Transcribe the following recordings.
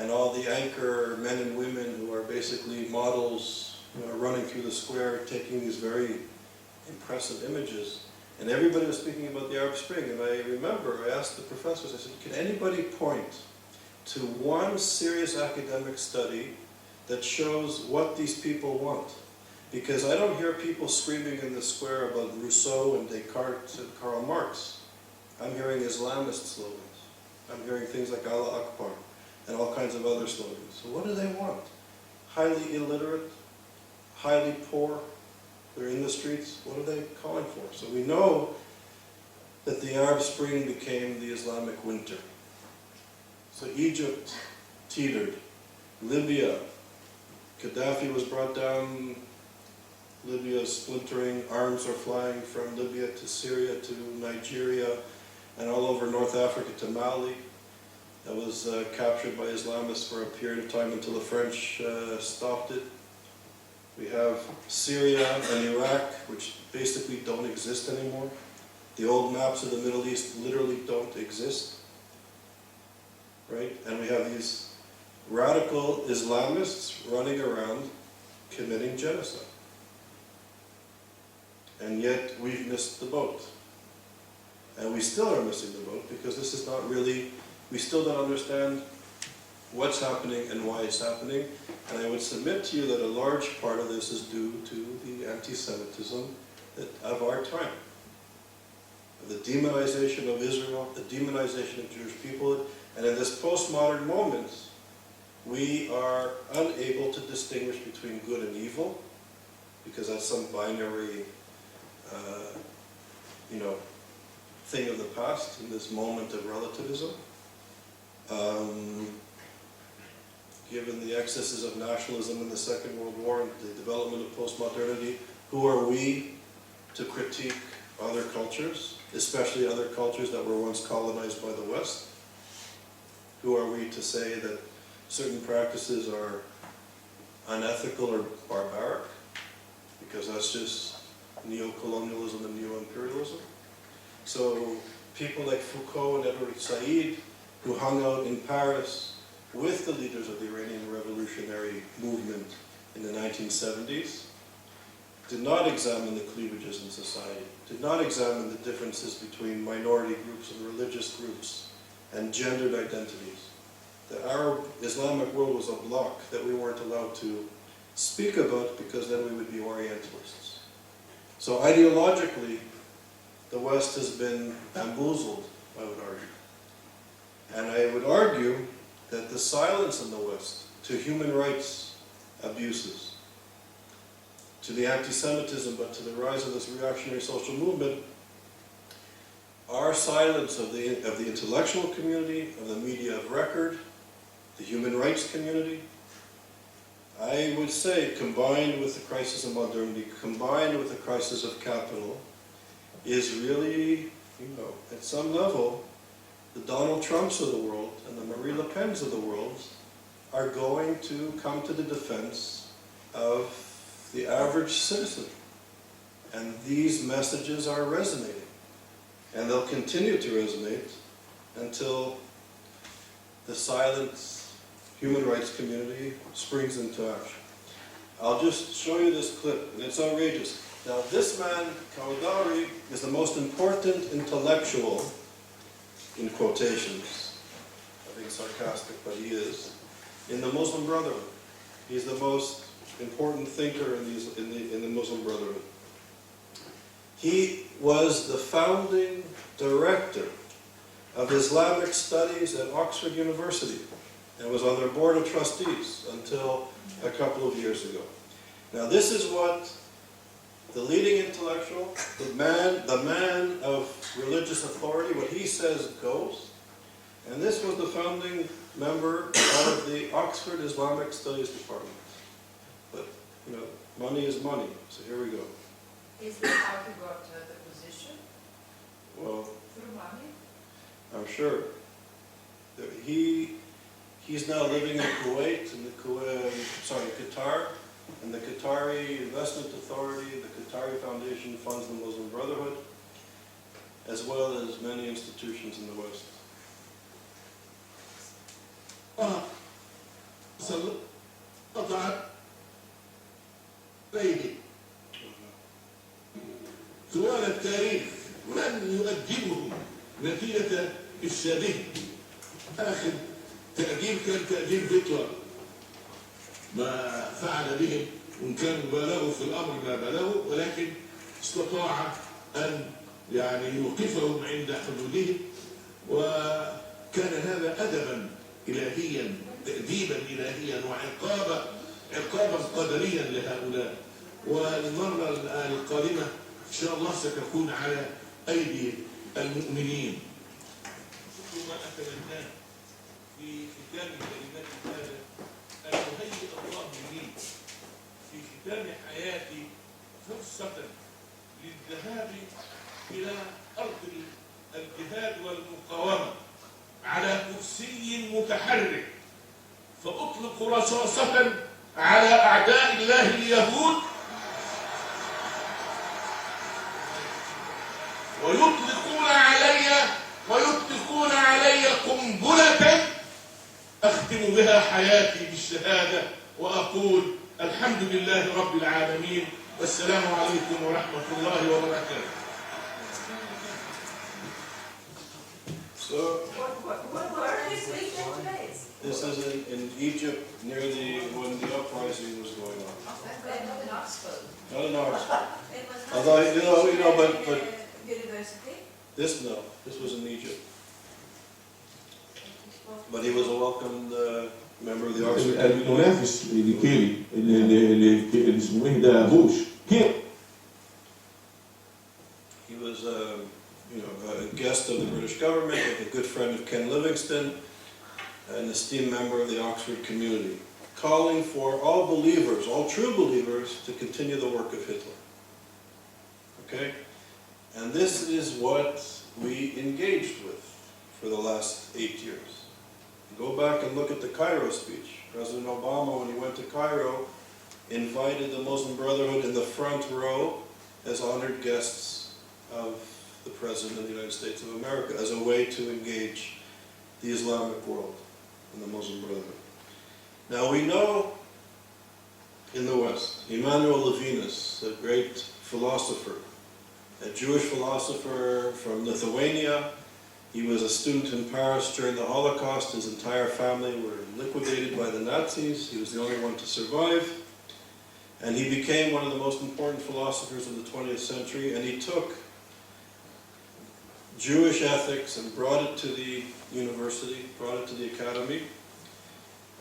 and all the anchor men and women who are basically models, running through the square, taking these very impressive images. And everybody was speaking about the Arab Spring, and I remember I asked the professors, I said, can anybody point to one serious academic study that shows what these people want? Because I don't hear people screaming in the square about Rousseau and Descartes and Karl Marx. I'm hearing Islamist slogans. I'm hearing things like Allah Akbar and all kinds of other slogans. So what do they want? Highly illiterate, highly poor, they're in the streets. What are they calling for? So we know that the Arab Spring became the Islamic winter. So Egypt teetered, Libya, Gaddafi was brought down, Libya is splintering, arms are flying from Libya to Syria to Nigeria and all over North Africa to Mali. That was captured by Islamists for a period of time until the French stopped it. We have Syria and Iraq, which basically don't exist anymore. The old maps of the Middle East literally don't exist, right? And we have these radical Islamists running around committing genocide. And yet we've missed the boat. And we still are missing the boat because this is not really, we still don't understand what's happening and why it's happening. And I would submit to you that a large part of this is due to the anti-Semitism of our time. The demonization of Israel, the demonization of Jewish people, and in this postmodern moment, we are unable to distinguish between good and evil, because that's some binary, thing of the past in this moment of relativism. Given the excesses of nationalism in the Second World War and the development of postmodernity, who are we to critique other cultures, especially other cultures that were once colonized by the West? Who are we to say that certain practices are unethical or barbaric? Because that's just neo-colonialism and neo-imperialism. So people like Foucault and Edward Said, who hung out in Paris with the leaders of the Iranian revolutionary movement in the 1970s, did not examine the cleavages in society, did not examine the differences between minority groups and religious groups and gendered identities. The Arab Islamic world was a block that we weren't allowed to speak about because then we would be Orientalists. So ideologically, the West has been bamboozled, I would argue. And I would argue that the silence in the West to human rights abuses, to the anti-Semitism, but to the rise of this reactionary social movement, our silence of the intellectual community, of the media of record, the human rights community, I would say, combined with the crisis of modernity, combined with the crisis of capital, is really, at some level, the Donald Trumps of the world and the Marie Le Pens of the world are going to come to the defense of the average citizen. And these messages are resonating. And they'll continue to resonate until the silent human rights community springs into action. I'll just show you this clip, and it's outrageous. Now this man, Kawdari, is the most important intellectual, in quotations, I think sarcastic, but he is, in the Muslim Brotherhood. He's the most important thinker in the Muslim Brotherhood. He was the founding director of Islamic Studies at Oxford University and was on their board of trustees until a couple of years ago. Now this is what the leading intellectual, the man of religious authority, what he says goes. And this was the founding member of the Oxford Islamic Studies Department. But, money is money, so here we go. Is that how he got the position? Well, Through money? I'm sure. He's now living in Kuwait, Qatar, and the Qatari Investment Authority, the Qatari Foundation funds the Muslim Brotherhood, as well as many institutions in the West. قطعت ريلي. طوال التاريخ من يؤدبهم نتيجة إفسادهم؟ آخر تأديب كان تأديب هتلر، ما فعل بهم، وإن كانوا بالغوا في الأمر ما بلغوا، ولكن استطاع أن يعني يوقفهم عند حدودهم، وكان هذا أدبا إلهيا، تأديبا إلهيا، عقابا قدريا لهؤلاء. والمرة القادمة إن شاء الله ستكون على أيدي المؤمنين. ما أتمناه في ختام كلمات هذا أن يهيئ الله لي في ختام حياتي فرصة للذهاب إلى أرض الجهاد والمقاومة على كرسي متحرك، فأطلق رصاصة على أعداء الله اليهود، ويطلقون علي قنبلة أختم بها حياتي بالشهادة، وأقول الحمد لله رب العالمين، والسلام عليكم ورحمة الله وبركاته. So, Where are these weekend days? this is in Egypt near when the uprising was going on. In Oxford. Not in Oxford. It was not Although, but university. this was in Egypt. But he was a welcomed member of the Oxford community. المنافس لكيري اللي اسمه ايه ده بوش كيري. He was a guest of the British government, a good friend of Ken Livingstone, an esteemed member of the Oxford community, calling for all believers, all true believers, to continue the work of Hitler. Okay? And this is what we engaged with for the last 8 years. Go back and look at the Cairo speech. President Obama, when he went to Cairo, invited the Muslim Brotherhood in the front row as honored guests of the President of the United States of America as a way to engage the Islamic world and the Muslim Brotherhood. Now we know in the West, Emmanuel Levinas, a great philosopher, a Jewish philosopher from Lithuania. He was a student in Paris during the Holocaust. His entire family were liquidated by the Nazis. He was the only one to survive. And he became one of the most important philosophers of the 20th century, and he took Jewish ethics and brought it to the university, brought it to the academy.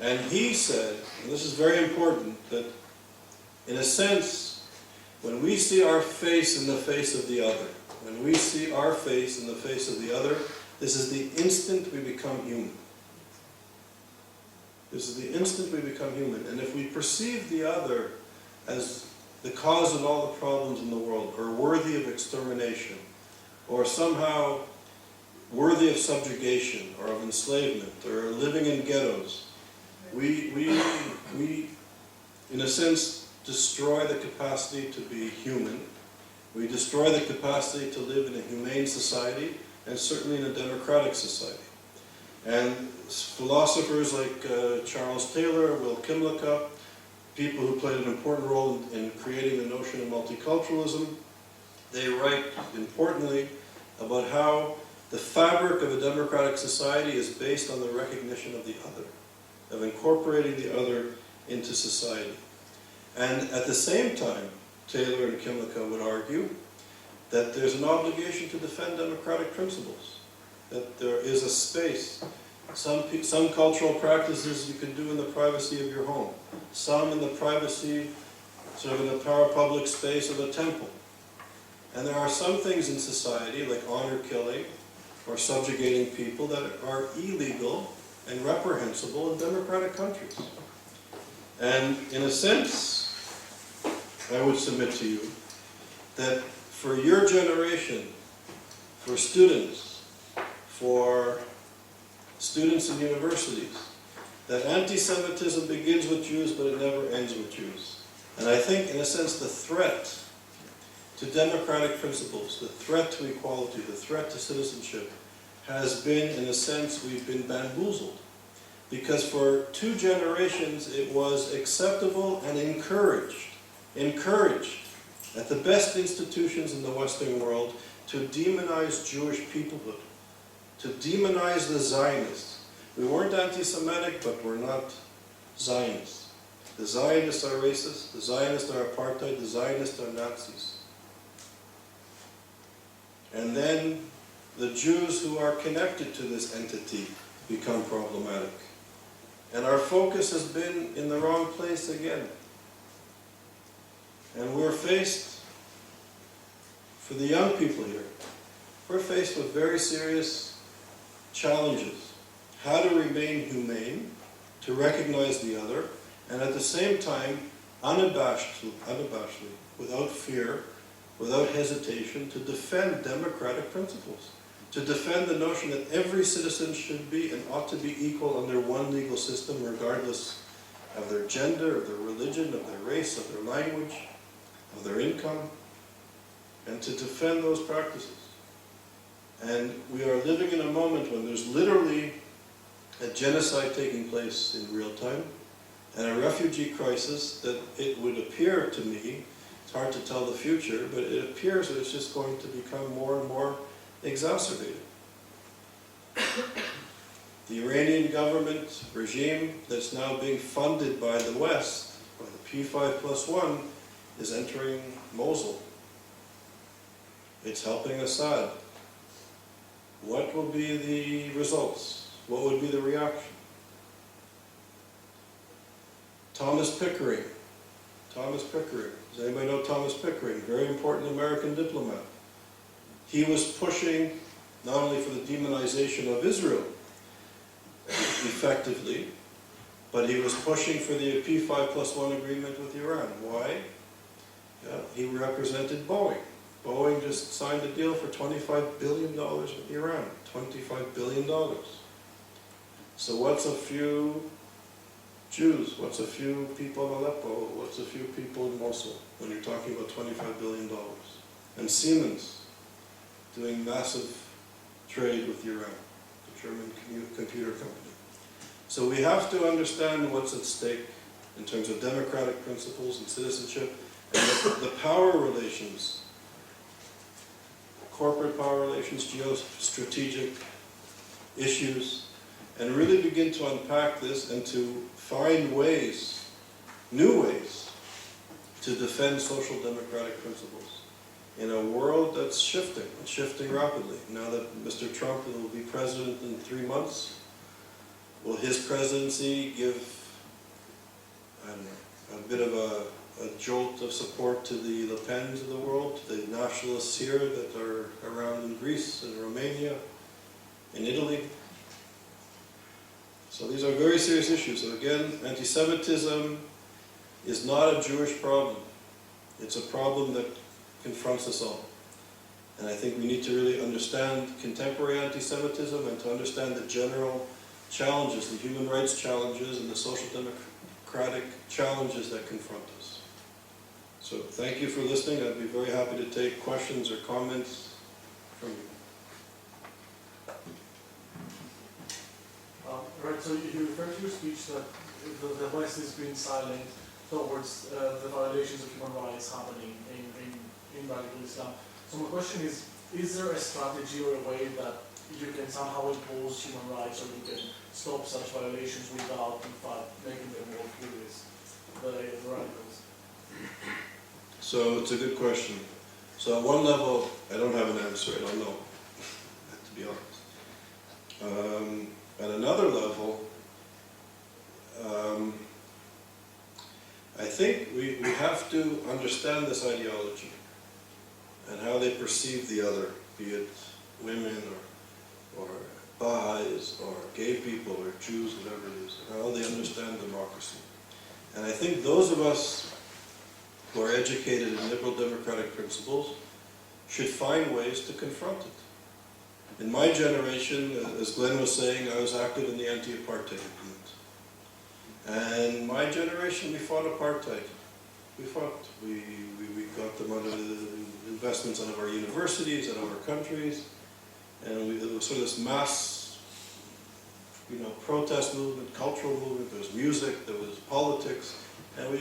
And he said, and this is very important, that in a sense, when we see our face in the face of the other, when we see our face in the face of the other, this is the instant we become human. This is the instant we become human. And if we perceive the other as the cause of all the problems in the world, or worthy of extermination, or somehow worthy of subjugation, or of enslavement, or living in ghettos, we in a sense, destroy the capacity to be human. We destroy the capacity to live in a humane society, and certainly in a democratic society. And philosophers like Charles Taylor, Will Kimlicka, people who played an important role in creating the notion of multiculturalism, they write importantly about how the fabric of a democratic society is based on the recognition of the other, of incorporating the other into society. And at the same time, Taylor and Kimlicka would argue that there's an obligation to defend democratic principles, that there is a space. Some cultural practices you can do in the privacy of your home, some in the privacy, sort of in the public space of a temple. And there are some things in society, like honor killing or subjugating people, that are illegal and reprehensible in democratic countries. And in a sense, I would submit to you that for your generation, for students in universities, that anti-Semitism begins with Jews, but it never ends with Jews. And I think, in a sense, the threat to democratic principles, the threat to equality, the threat to citizenship, has been, in a sense, we've been bamboozled. Because for 2 generations it was acceptable and encouraged at the best institutions in the Western world to demonize Jewish peoplehood, to demonize the Zionists. We weren't anti-Semitic, but we're not Zionists. The Zionists are racist, the Zionists are apartheid, the Zionists are Nazis. And then the Jews who are connected to this entity become problematic. And our focus has been in the wrong place again. And we're faced, for the young people here, we're faced with very serious challenges. How to remain humane, to recognize the other, and at the same time, unabashedly, without fear, without hesitation, to defend democratic principles. To defend the notion that every citizen should be and ought to be equal under one legal system, regardless of their gender, of their religion, of their race, of their language, of their income, and to defend those practices. And we are living in a moment when there's literally a genocide taking place in real time, and a refugee crisis that it would appear to me, it's hard to tell the future, but it appears that it's just going to become more and more exacerbated. The Iranian government regime that's now being funded by the West, by the P5+1, is entering Mosul. It's helping Assad. What will be the results? What would be the reaction? Thomas Pickering. Does anybody know Thomas Pickering? Very important American diplomat. He was pushing not only for the demonization of Israel effectively, but he was pushing for the P5+1 agreement with Iran. Why? Yeah, he represented Boeing. Boeing just signed a deal for $25 billion with Iran. $25 billion. So what's a few Jews? What's a few people in Aleppo? What's a few people in Mosul when you're talking about $25 billion? And Siemens doing massive trade with Iran, the German computer company. So we have to understand what's at stake in terms of democratic principles and citizenship, and the power relations, corporate power relations, geostrategic issues, and really begin to unpack this and to find ways, new ways, to defend social democratic principles in a world that's shifting rapidly. Now that Mr. Trump will be president in 3 months, will his presidency give, I don't know, a bit of a jolt of support to the Le Pens of the world, to the nationalists here that are around in Greece and Romania, in Italy? So these are very serious issues. So again, anti-Semitism is not a Jewish problem. It's a problem that confronts us all. And I think we need to really understand contemporary anti-Semitism and to understand the general challenges, the human rights challenges and the social democratic challenges that confront us. So thank you for listening. I'd be very happy to take questions or comments from you. Right, so you referred to your speech that the West is being silent towards the violations of human rights happening in radical Islam. So my question is there a strategy or a way that you can somehow impose human rights, or you can stop such violations without, in fact, making them more furious, the radicals? So it's a good question. So at one level, I don't have an answer. I don't know, to be honest. At another level, I think we have to understand this ideology and how they perceive the other, be it women or Baha'is or gay people or Jews, whatever it is, and how they understand democracy. And I think those of us who are educated in liberal democratic principles should find ways to confront it. In my generation, as Glenn was saying, I was active in the anti-apartheid movement. And my generation, we fought apartheid. We fought. We got them out of the investments out of our universities, out of our countries, and it was sort of this mass protest movement, cultural movement, there was music, there was politics, and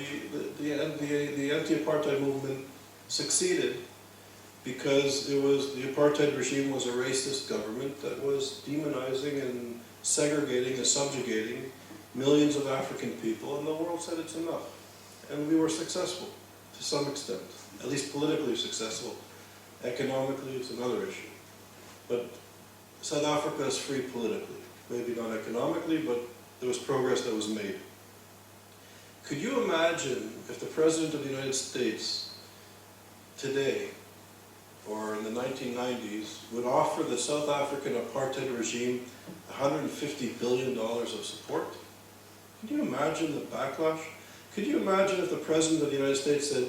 the anti-apartheid movement succeeded because the apartheid regime was a racist government that was demonizing and segregating and subjugating millions of African people, and the world said it's enough. And we were successful to some extent, at least politically successful. Economically, it's another issue. But South Africa is free politically. Maybe not economically, but there was progress that was made. Could you imagine if the President of the United States today, or in the 1990s, would offer the South African apartheid regime $150 billion of support? Can you imagine the backlash? Could you imagine if the President of the United States said,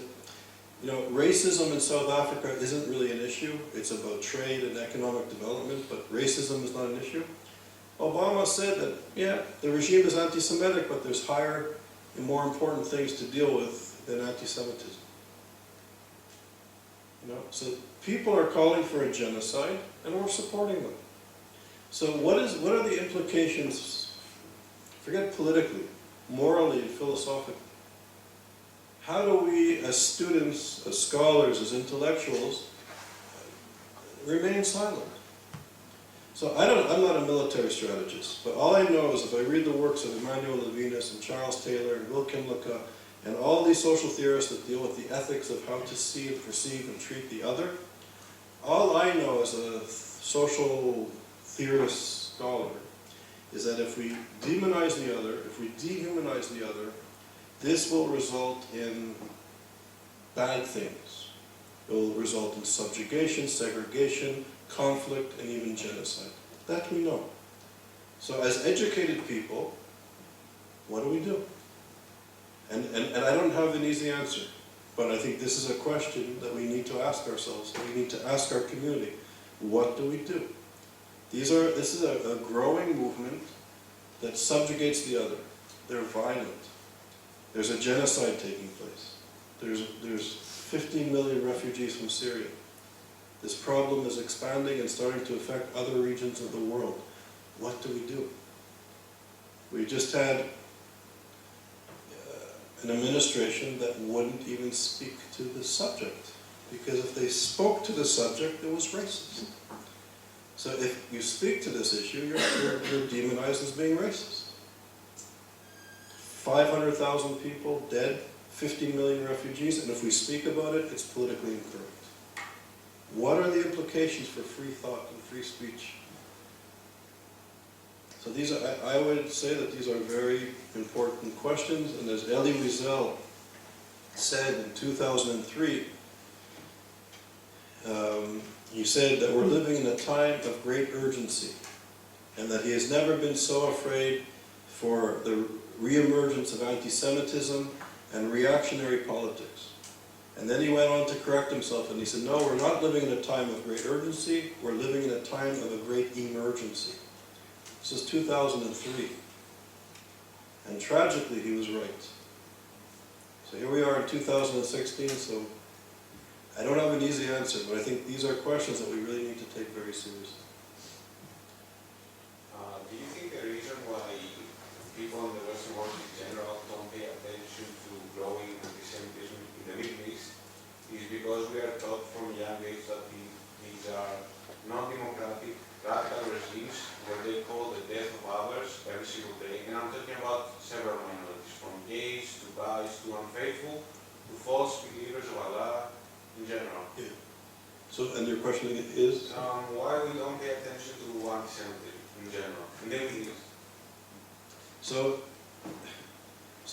racism in South Africa isn't really an issue, it's about trade and economic development, but racism is not an issue? Obama said that, yeah, the regime is anti-Semitic, but there's higher and more important things to deal with than anti-Semitism. So people are calling for a genocide, and we're supporting them. So what are the implications, forget politically, morally and philosophically? How do we, as students, as scholars, as intellectuals, remain silent? So I'm not a military strategist, but all I know is if I read the works of Emmanuel Levinas and Charles Taylor and Will Kimlicka and all these social theorists that deal with the ethics of how to see and perceive and treat the other, all I know as a social theorist scholar is that if we demonize the other, if we dehumanize the other, this will result in bad things. It will result in subjugation, segregation, conflict, and even genocide. That we know. So as educated people, what do we do? And I don't have an easy answer, but I think this is a question that we need to ask ourselves, and we need to ask our community. What do we do? This is a growing movement that subjugates the other. They're violent. There's a genocide taking place. There's 15 million refugees from Syria. This problem is expanding and starting to affect other regions of the world. What do we do? We just had an administration that wouldn't even speak to the subject, because if they spoke to the subject, it was racist. So if you speak to this issue, you're demonized as being racist. 500,000 people dead, 50 million refugees, and if we speak about it, it's politically incorrect. What are the implications for free thought and free speech? So these are, I would say that these are very important questions, and as Elie Wiesel said in 2003, he said that we're living in a time of great urgency, and that he has never been so afraid for the reemergence of anti-Semitism and reactionary politics. And then he went on to correct himself, and he said, no, we're not living in a time of great urgency, we're living in a time of a great emergency. This is 2003. And tragically, he was right. So here we are in 2016, so I don't have an easy answer, but I think these are questions that we really need to take very seriously. Do you think the reason why people in the Western world in general don't pay attention to growing anti-Semitism in the Middle East is because we are taught from a young age that these are non-democratic, radical regimes where they call the death of others every single day? And I'm talking about several minorities, from gays to guys to unfaithful to false believers of Allah in general. Yeah. So, and your question is? Why we don't pay attention to anti-Semitism in general, in the Middle East? So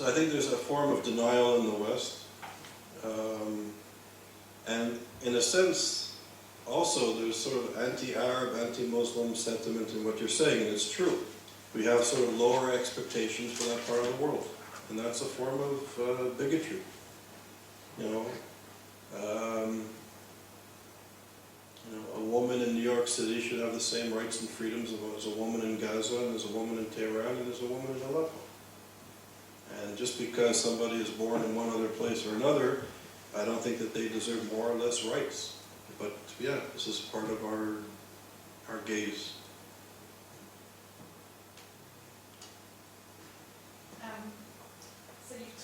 I think there's a form of denial in the West. And in a sense, also there's sort of anti-Arab, anti-Muslim sentiment in what you're saying, and it's true. We have sort of lower expectations for that part of the world, and that's a form of bigotry. A woman in New York City should have the same rights and freedoms as a woman in Gaza, and as a woman in Tehran, and as a woman in Aleppo. And just because somebody is born in one other place or another, I don't think that they deserve more or less rights. But yeah, this is part of our gaze.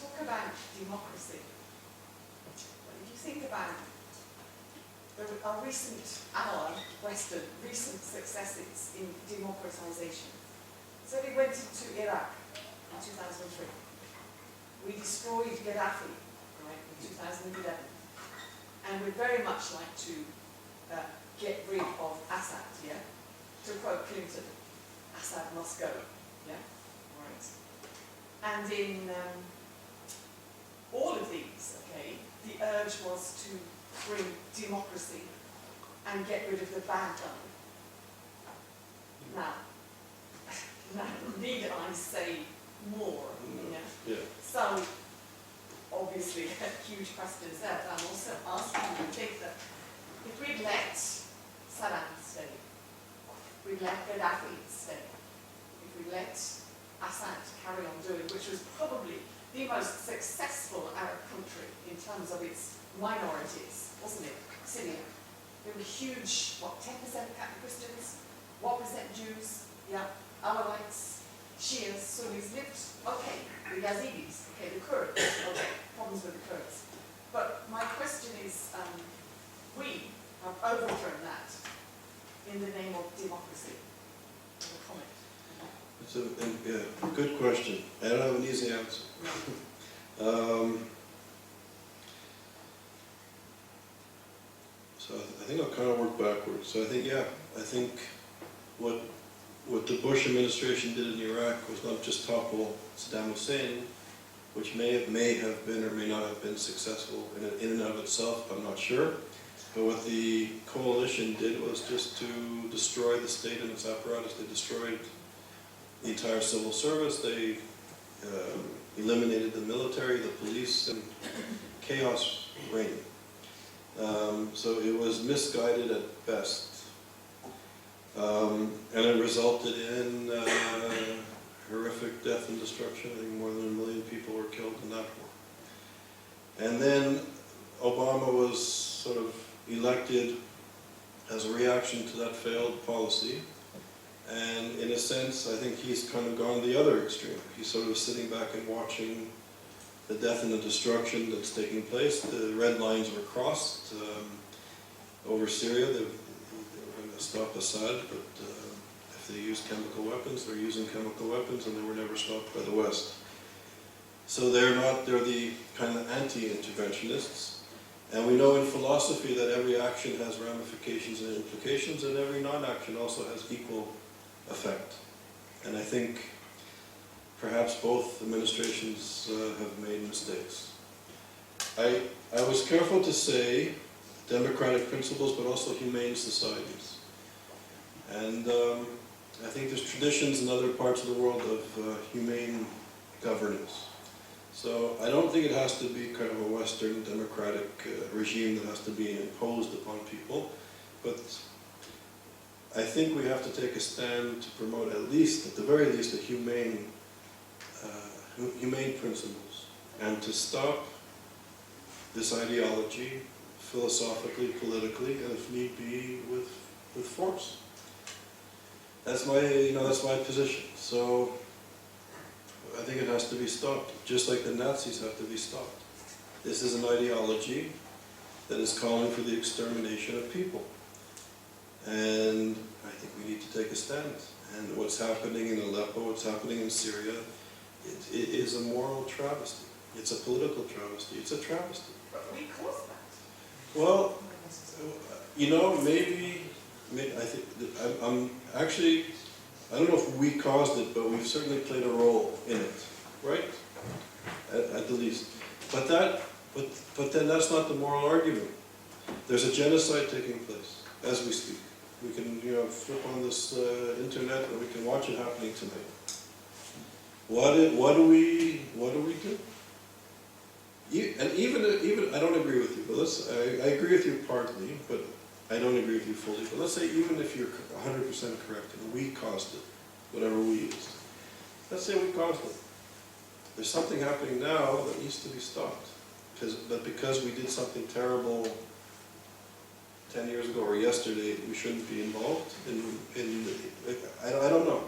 talk about democracy, well, if you think about our Western recent successes in democratization. So we went into Iraq in 2003. We destroyed Gaddafi, right, in 2011. And we'd very much like to get rid of Assad, yeah? To quote Clinton, Assad must go, yeah? Right. And in all of these, okay, the urge was to bring democracy and get rid of the bad guy. Now, need I say more? Yeah. So, obviously, huge questions there, but I'm also asking you to think that if we'd let Saddam stay, if we'd let Gaddafi stay, if we let Assad carry on doing, which was probably the most successful Arab country in terms of its minorities, wasn't it? Syria. There were huge, 10% Catholic Christians, 1% Jews, yeah, Alawites, Shias, Sunnis lived, okay, the Yazidis, okay, the Kurds, okay, problems with the Kurds. But my question is, we have overthrown that in the name of democracy. A comment. It's a good question. I don't have an easy answer. So I think I'll kind of work backwards. So I think what the Bush administration did in Iraq was not just topple Saddam Hussein, which may have been or may not have been successful in and of itself, I'm not sure. But what the coalition did was just to destroy the state and its apparatus. They destroyed the entire civil service. They eliminated the military, the police, and chaos reigned. So it was misguided at best. And it resulted in horrific death and destruction. I think more than 1 million people were killed in that war. And then Obama was sort of elected as a reaction to that failed policy. And in a sense, I think he's kind of gone the other extreme. He's sort of sitting back and watching the death and the destruction that's taking place. The red lines were crossed over Syria. They were going to stop Assad, but if they use chemical weapons, they're using chemical weapons, and they were never stopped by the West. So they're the kind of anti-interventionists. And we know in philosophy that every action has ramifications and implications, and every non-action also has equal effect. And I think perhaps both administrations have made mistakes. I was careful to say democratic principles, but also humane societies. And I think there's traditions in other parts of the world of humane governance. So I don't think it has to be kind of a Western democratic regime that has to be imposed upon people, but I think we have to take a stand to promote at the very least, humane principles, and to stop this ideology philosophically, politically, and if need be, with force. That's my position. So I think it has to be stopped, just like the Nazis have to be stopped. This is an ideology that is calling for the extermination of people. And I think we need to take a stand. And what's happening in Aleppo, what's happening in Syria, it is a moral travesty. It's a political travesty. It's a travesty. But we caused that. Well, maybe I think I'm actually, I don't know if we caused it, but we've certainly played a role in it, right? At the least. But then that's not the moral argument. There's a genocide taking place as we speak. We can, flip on this internet and we can watch it happening tonight. What do we do? And even I don't agree with you, but I agree with you partly, but I don't agree with you fully. But let's say even if you're 100% correct and we caused it, whatever we used, let's say we caused it. There's something happening now that needs to be stopped. Because we did something terrible 10 years ago or yesterday, we shouldn't be involved in I don't know.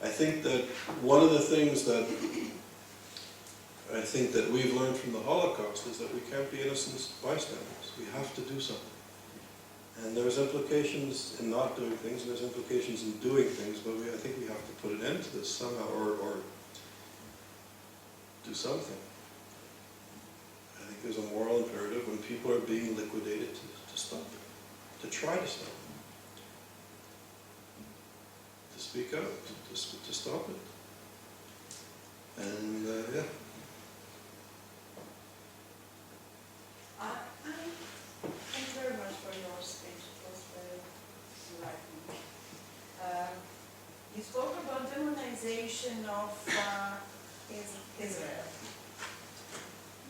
I think that one of the things that I think that we've learned from the Holocaust is that we can't be innocent bystanders. We have to do something. And there's implications in not doing things, and there's implications in doing things, but I think we have to put an end to this somehow, or do something. I think there's a moral imperative when people are being liquidated to stop it, to try to stop it, to speak out, to stop it. And yeah. Thank you very much for your speech. It was very enlightening. You spoke about demonization of Israel.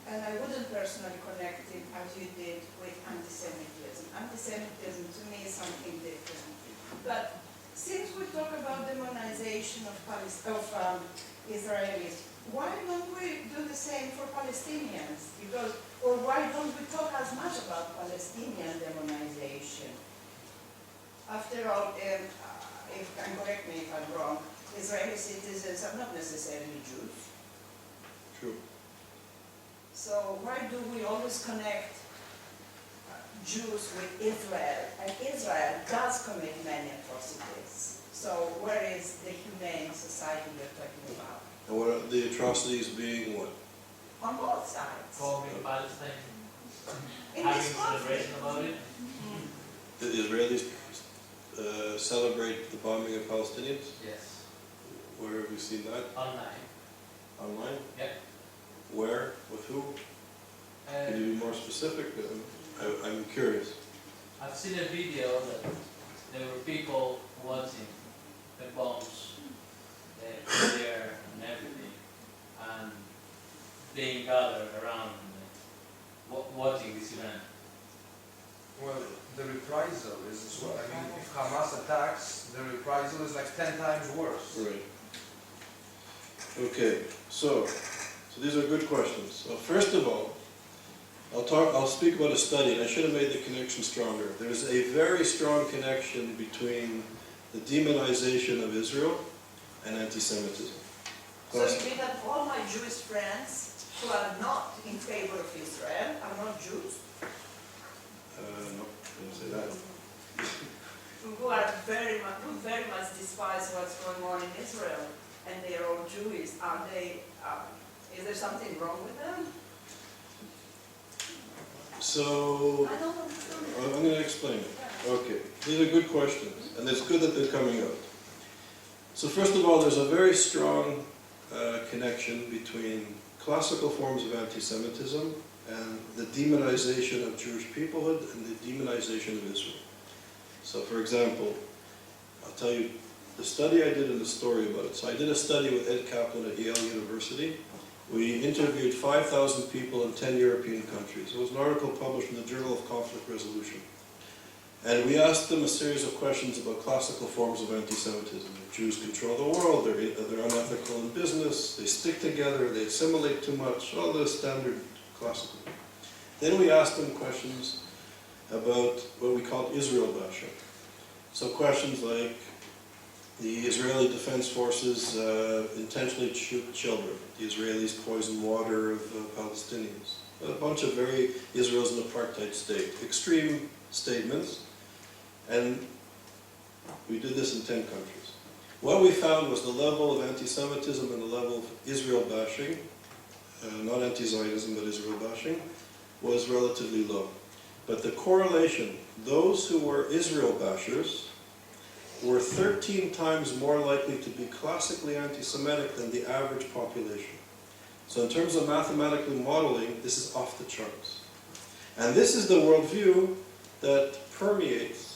And I wouldn't personally connect it as you did with anti-Semitism. Anti-Semitism to me is something different. But since we talk about demonization of Israelis, why don't we do the same for Palestinians? Because, or why don't we talk as much about Palestinian demonization? After all, if and correct me if I'm wrong, Israeli citizens are not necessarily Jews. True. So why do we always connect Jews with Israel? And Israel does commit many atrocities. So where is the humane society you're talking about? And what are the atrocities being what? On both sides. Bombing Palestine, In having this celebration conflict. about it. The Israelis celebrate the bombing of Palestinians? Yes. Where have you seen that? Online. Online? Yep. Where? With who? Can you be more specific? I'm curious. I've seen a video that there were people watching the bombs there and everything, and being gathered around watching this event. Well, the reprisal is as well. I mean, if Hamas attacks, the reprisal is like 10 times worse. Right. Okay, so these are good questions. So first of all, I'll speak about a study, and I should have made the connection stronger. There's a very strong connection between the demonization of Israel and anti-Semitism. So you mean that all my Jewish friends who are not in favor of Israel are not Jews? No, I didn't say that. Who very much despise what's going on in Israel, and they are all Jewish. Are they? Is there something wrong with them? So, I don't understand. I'm going to explain it. Okay, these are good questions, and it's good that they're coming out. So first of all, there's a very strong connection between classical forms of anti-Semitism and the demonization of Jewish peoplehood and the demonization of Israel. So for example, I'll tell you the study I did and the story about it. So I did a study with Ed Kaplan at Yale University. We interviewed 5,000 people in 10 European countries. It was an article published in the Journal of Conflict Resolution. And we asked them a series of questions about classical forms of anti-Semitism. Jews control the world, they're unethical in business, they stick together, they assimilate too much, all the standard classical. Then we asked them questions about what we called Israel bashing. So questions like, the Israeli Defense Forces intentionally shoot children. The Israelis poison water of Palestinians. A bunch of Israel's an apartheid state. Extreme statements. And we did this in 10 countries. What we found was the level of anti-Semitism and the level of Israel bashing, not anti-Zionism, but Israel bashing, was relatively low. But the correlation, those who were Israel bashers were 13 times more likely to be classically anti-Semitic than the average population. So in terms of mathematically modeling, this is off the charts. And this is the worldview that permeates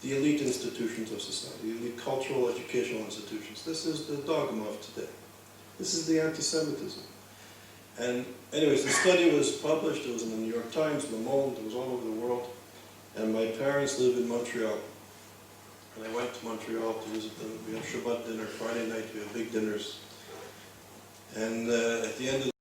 the elite institutions of society, the elite cultural, educational institutions. This is the dogma of today. This is the anti-Semitism. And anyways, the study was published, it was in the New York Times, Le Monde, it was all over the world. And my parents live in Montreal. And I went to Montreal to visit them. We have Shabbat dinner, Friday night, we have big dinners. And at the end of